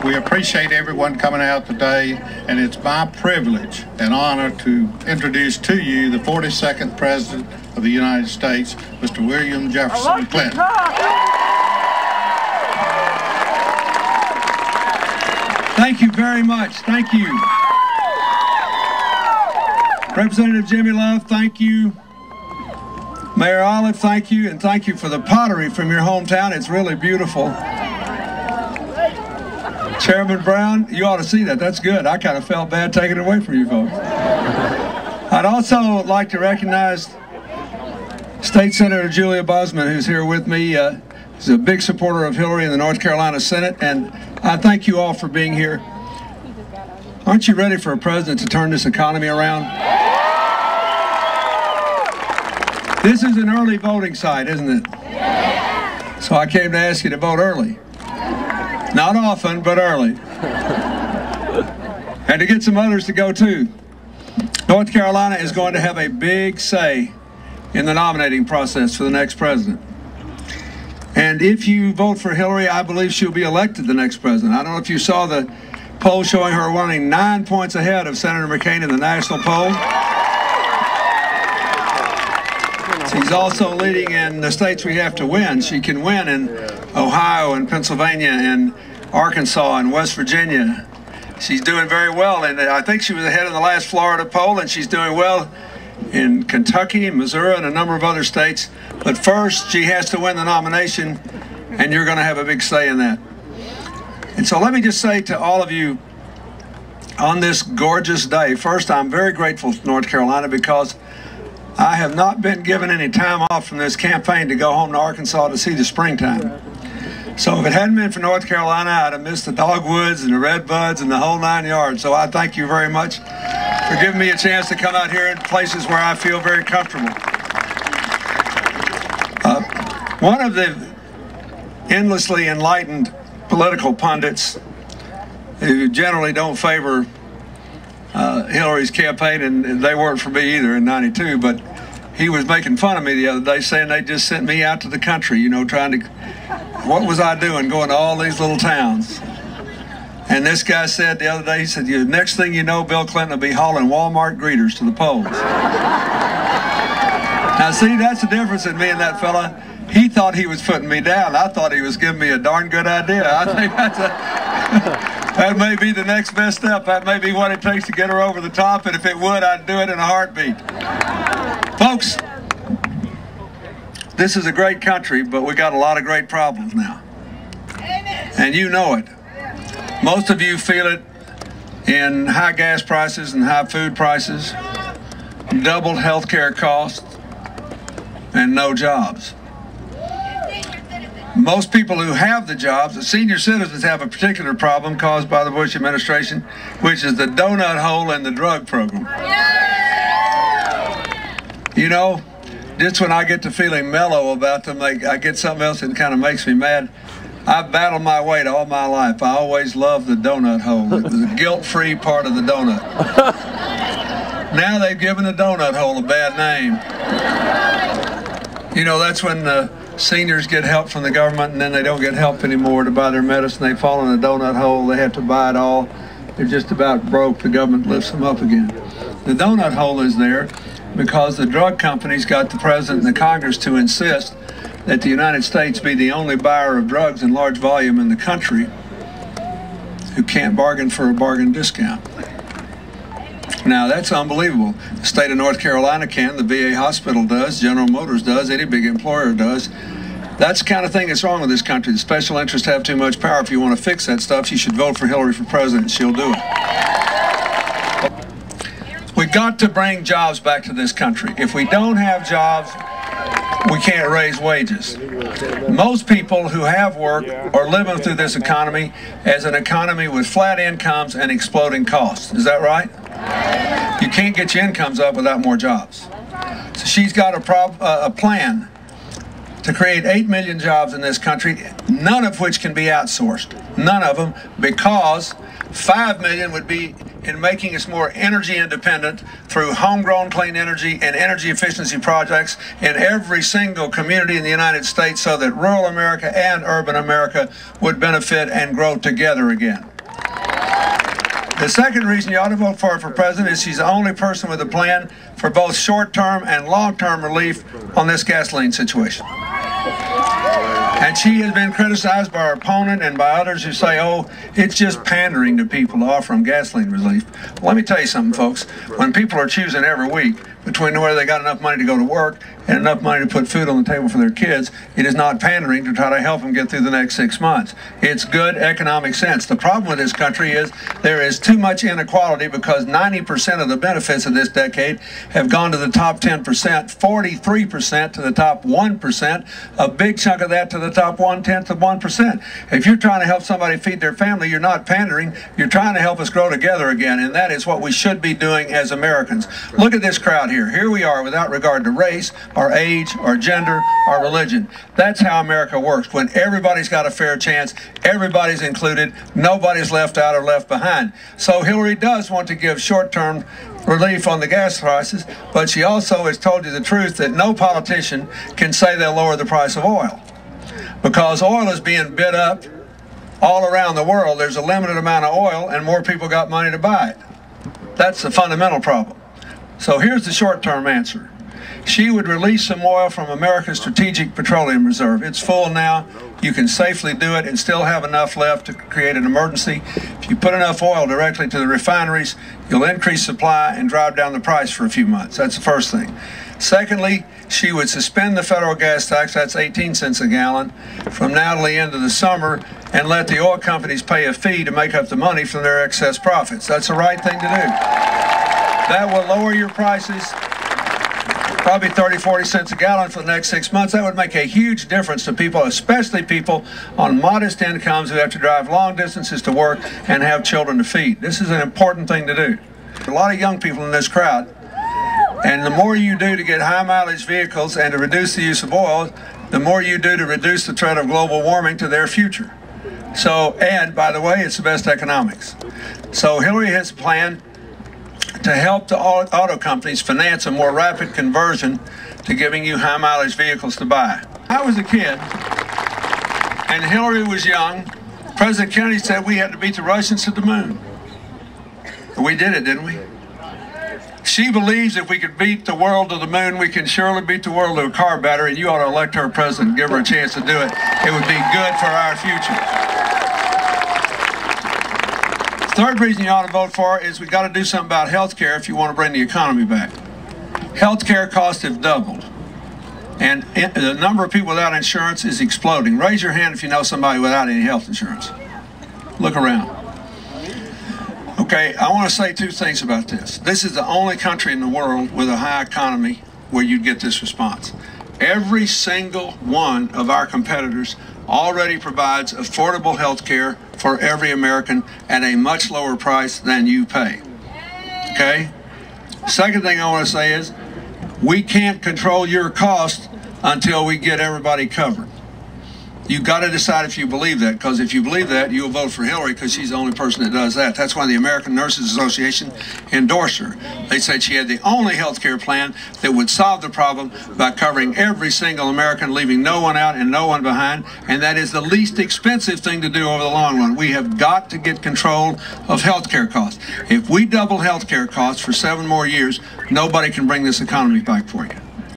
We appreciate everyone coming out today, and it's my privilege and honor to introduce to you the 42nd President of the United States, Mr. William Jefferson Clinton. Thank you very much. Thank you. Representative Jimmy Love, thank you. Mayor Olive, thank you. And thank you for the pottery from your hometown. It's really beautiful. Chairman Brown, you ought to see that. That's good. I kind of felt bad taking it away from you folks. I'd also like to recognize State Senator Julia Bosman, who's here with me. She's a big supporter of Hillary in the North Carolina Senate, and I thank you all for being here. Aren't you ready for a president to turn this economy around? This is an early voting site, isn't it? So I came to ask you to vote early. Not often, but early. And to get some others to go too. North Carolina is going to have a big say in the nominating process for the next president. And if you vote for Hillary, I believe she'll be elected the next president. I don't know if you saw the poll showing her running 9 points ahead of Senator McCain in the national poll. She's also leading in the states we have to win. She can win in Ohio and Pennsylvania and Arkansas and West Virginia. She's doing very well, and I think she was ahead in the last Florida poll, and she's doing well in Kentucky and Missouri and a number of other states. But first, she has to win the nomination, and you're going to have a big say in that. And so let me just say to all of you on this gorgeous day, first, I'm very grateful to North Carolina because I have not been given any time off from this campaign to go home to Arkansas to see the springtime. So if it hadn't been for North Carolina, I'd have missed the dogwoods and the redbuds and the whole 9 yards. So I thank you very much for giving me a chance to come out here in places where I feel very comfortable. One of the endlessly enlightened political pundits who generally don't favor Hillary's campaign, and they weren't for me either in '92, but he was making fun of me the other day, saying they just sent me out to the country, you know, trying to, what was I doing, going to all these little towns? And this guy said the other day, he said, the next thing you know, Bill Clinton will be hauling Walmart greeters to the polls. Now see, that's the difference in me and that fella. He thought he was putting me down. I thought he was giving me a darn good idea. I think that's that may be the next best step. That may be what it takes to get her over the top, and if it would, I'd do it in a heartbeat. Folks, this is a great country, but we got a lot of great problems now. And you know it. Most of you feel it in high gas prices and high food prices, doubled health care costs, and no jobs. Most people who have the jobs, the senior citizens, have a particular problem caused by the Bush administration, which is the donut hole in the drug program. You know, just when I get to feeling mellow about to I get something else that kind of makes me mad. I've battled my weight all my life. I always loved the donut hole. It was a guilt-free part of the donut. Now they've given the donut hole a bad name. You know, that's when seniors get help from the government and then they don't get help anymore to buy their medicine. They fall in a donut hole. They have to buy it all. They're just about broke. The government lifts them up again. The donut hole is there because the drug companies got the president and the Congress to insist that the United States be the only buyer of drugs in large volume in the country who can't bargain for a bargain discount. Now, that's unbelievable. The state of North Carolina can, the VA hospital does, General Motors does, any big employer does. That's the kind of thing that's wrong with this country. The special interests have too much power. If you want to fix that stuff, you should vote for Hillary for president. She'll do it. We've got to bring jobs back to this country. If we don't have jobs, we can't raise wages. Most people who have work are living through this economy as an economy with flat incomes and exploding costs. Is that right? You can't get your incomes up without more jobs. So she's got a plan to create 8 million jobs in this country, none of which can be outsourced. None of them, because 5 million would be in making us more energy independent through homegrown clean energy and energy efficiency projects in every single community in the United States so that rural America and urban America would benefit and grow together again. The second reason you ought to vote for her for president is she's the only person with a plan for both short-term and long-term relief on this gasoline situation. And she has been criticized by her opponent and by others who say, oh, it's just pandering to people to offer them gasoline relief. Well, let me tell you something, folks. When people are choosing every week between whether they got enough money to go to work and enough money to put food on the table for their kids, it is not pandering to try to help them get through the next 6 months. It's good economic sense. The problem with this country is there is too much inequality because 90% of the benefits of this decade have gone to the top 10%, 43% to the top 1%, a big chunk of that to the top 1/10 of 1%. If you're trying to help somebody feed their family, you're not pandering. You're trying to help us grow together again, and that is what we should be doing as Americans. Look at this crowd here. Here we are without regard to race, our age, our gender, our religion. That's how America works. When everybody's got a fair chance, everybody's included, nobody's left out or left behind. So Hillary does want to give short-term relief on the gas prices, but she also has told you the truth that no politician can say they'll lower the price of oil. Because oil is being bid up all around the world. There's a limited amount of oil and more people got money to buy it. That's the fundamental problem. So here's the short-term answer. She would release some oil from America's Strategic Petroleum Reserve. It's full now. You can safely do it and still have enough left to create an emergency. If you put enough oil directly to the refineries, you'll increase supply and drive down the price for a few months. That's the first thing. Secondly, she would suspend the federal gas tax, that's 18 cents a gallon, from now to the end of the summer and let the oil companies pay a fee to make up the money from their excess profits. That's the right thing to do. That will lower your prices probably 30, 40 cents a gallon for the next 6 months. That would make a huge difference to people, especially people on modest incomes who have to drive long distances to work and have children to feed. This is an important thing to do. A lot of young people in this crowd, and the more you do to get high mileage vehicles and to reduce the use of oil, the more you do to reduce the threat of global warming to their future. So, and by the way, it's the best economics. So Hillary has a plan to help the auto companies finance a more rapid conversion to giving you high mileage vehicles to buy. I was a kid and Hillary was young. President Kennedy said we had to beat the Russians to the moon. We did it, didn't we? She believes if we could beat the world to the moon, we can surely beat the world to a car battery, and you ought to elect her president and give her a chance to do it. It would be good for our future. Third reason you ought to vote for her is we've got to do something about health care if you want to bring the economy back. Health care costs have doubled, and the number of people without insurance is exploding. Raise your hand if you know somebody without any health insurance. Look around. Okay, I want to say two things about this. This is the only country in the world with a high economy where you'd get this response. Every single one of our competitors already provides affordable health care for every American at a much lower price than you pay. Okay? Second thing I want to say is we can't control your cost until we get everybody covered. You've got to decide if you believe that, because if you believe that, you'll vote for Hillary because she's the only person that does that. That's why the American Nurses Association endorsed her. They said she had the only health care plan that would solve the problem by covering every single American, leaving no one out and no one behind, and that is the least expensive thing to do over the long run. We have got to get control of health care costs. If we double health care costs for 7 more years, nobody can bring this economy back for you.